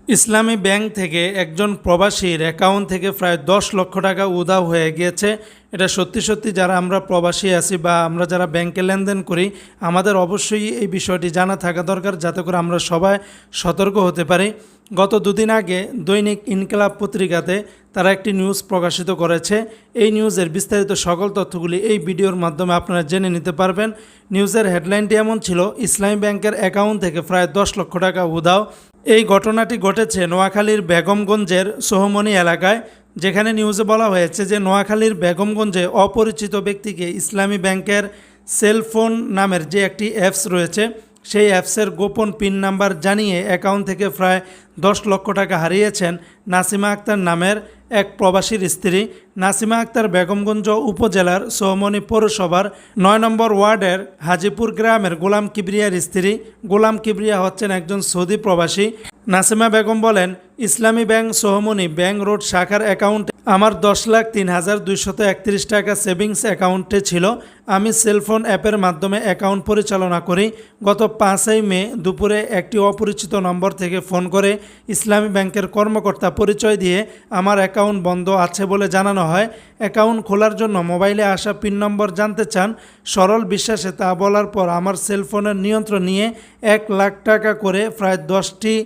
ইসলামী bank থেকে একজন প্রবাসীর অ্যাকাউন্ট থেকে প্রায় 10 লক্ষ টাকা উধাও হয়ে গিয়েছে। এটা সত্যি সত্যি যারা আমরা প্রবাসী আছি বা আমরা যারা ব্যাংকে লেনদেন করি, আমাদের অবশ্যই এই বিষয়টি জানা থাকা দরকার, যাতে করে আমরা সবাই সতর্ক হতে পারি। গত দুদিন আগে দৈনিক ইনকিলাব পত্রিকাতে তারা একটি নিউজ প্রকাশিত করেছে। এই নিউজের বিস্তারিত সকল তথ্যগুলি এই ভিডিওর মাধ্যমে আপনারা জেনে নিতে পারবেন। নিউজের হেডলাইনটি এমন ছিল, ইসলামী ব্যাংকের অ্যাকাউন্ট থেকে প্রায় 10 লক্ষ টাকা উধাও। এই ঘটনাটি ঘটেছে নোয়াখালীর বেগমগঞ্জের সোহমনি এলাকায়, যেখানে নিউজে বলা হয়েছে যে নোয়াখালীর বেগমগঞ্জে অপরিচিত ব্যক্তিকে ইসলামী ব্যাংকের সেলফোন নামের যে একটি অ্যাপস রয়েছে, সেই অ্যাপসের গোপন পিন নাম্বার জানিয়ে অ্যাকাউন্ট থেকে প্রায় 10 লক্ষ টাকা হারিয়েছেন নাসিমা আক্তার নামের এক প্রবাসীর স্ত্রী। নাসিমা আক্তার বেগমগঞ্জ উপজেলার সোহমনি পৌরসভার ৯ নম্বর ওয়ার্ডের হাজিপুর গ্রামের গোলাম কিবরিয়ার স্ত্রী। গোলাম কিবরিয়া হচ্ছেন একজন সৌদি প্রবাসী। নাসিমা বেগম বলেন, ইসলামী ব্যাংক সোহমনি ব্যাংক রোড শাখার অ্যাকাউন্টে আমার 10,03,231 টাকা সেভিংস অ্যাকাউন্টে ছিল। আমি সেলফোন অ্যাপের মাধ্যমে অ্যাকাউন্ট পরিচালনা করি। গত 5ই মে দুপুরে একটি অপরিচিত নম্বর থেকে ফোন করে ইসলামী ব্যাংকের কর্মকর্তা পরিচয় দিয়ে আমার অ্যাকাউন্ট বন্ধ আছে বলে জানানো হয়। অ্যাকাউন্ট খোলার জন্য মোবাইলে আসা পিন নম্বর জানতে চান। সরল বিশ্বাসে তা বলার পর আমার সেলফোনের নিয়ন্ত্রণ নিয়ে 1 লাখ টাকা করে প্রায় 10টি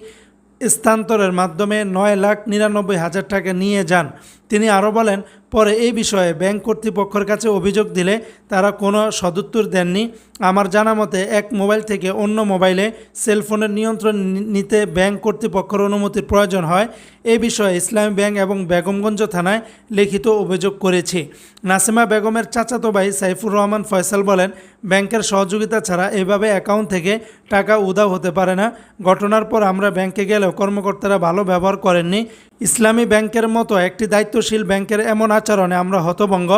স্থানান্তরের মাধ্যমে 9,99,000 টাকা নিয়ে যান। তিনি আরও বলেন, পরে এই বিষয়ে ব্যাংক কর্তৃপক্ষের কাছে অভিযোগ দিলে তারা কোনো সদুত্তর দেননি। আমার জানা মতে এক মোবাইল থেকে অন্য মোবাইলে সেলফোনের নিয়ন্ত্রণ নিতে ব্যাংক কর্তৃপক্ষের অনুমতির প্রয়োজন হয়। এই বিষয়ে ইসলামী ব্যাংক এবং বেগমগঞ্জ থানায় লিখিত অভিযোগ করেছি। নাসিমা বেগমের চাচাতো ভাই সাইফুর রহমান ফয়সাল বলেন, ব্যাংকের সহযোগিতা ছাড়া এভাবে অ্যাকাউন্ট থেকে টাকা উধাও হতে পারে না। ঘটনার পর আমরা ব্যাংকে গেলেও কর্মকর্তারা ভালো ব্যবহার করেননি। ইসলামী ব্যাংকের মতো একটি দায়িত্বশীল ব্যাংকের এমন আচরণে আমরা হতভম্ব।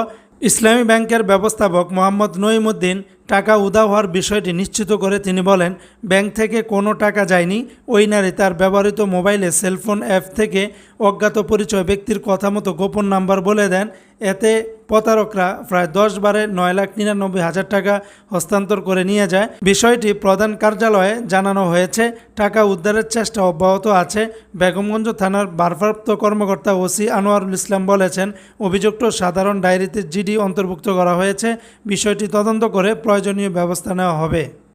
ইসলামী ব্যাংকের ব্যবস্থাপক মোহাম্মদ নঈমুদ্দিন টাকা উধাও হওয়ার বিষয়টি নিশ্চিত করে তিনি বলেন, ব্যাংক থেকে কোনো টাকা যায়নি। ওই নারী তার ব্যবহৃত মোবাইলে সেলফোন অ্যাপ থেকে অজ্ঞাত পরিচয় ব্যক্তির কথা মতো গোপন নাম্বার বলে দেন। এতে প্রতারকরা প্রায় 10 বারে 9,99,000 টাকা হস্তান্তর করে নিয়ে যায়। বিষয়টি প্রধান কার্যালয়ে জানানো হয়েছে। টাকা উদ্ধারের চেষ্টা অব্যাহত আছে। বেগমগঞ্জ থানার ভারপ্রাপ্ত কর্মকর্তা ওসি আনোয়ারুল ইসলাম বলেছেন, অভিযুক্ত সাধারণ ডায়েরিতে জিডি অন্তর্ভুক্ত করা হয়েছে। বিষয়টি তদন্ত করে প্রয়োজনীয় ব্যবস্থা নেওয়া হবে।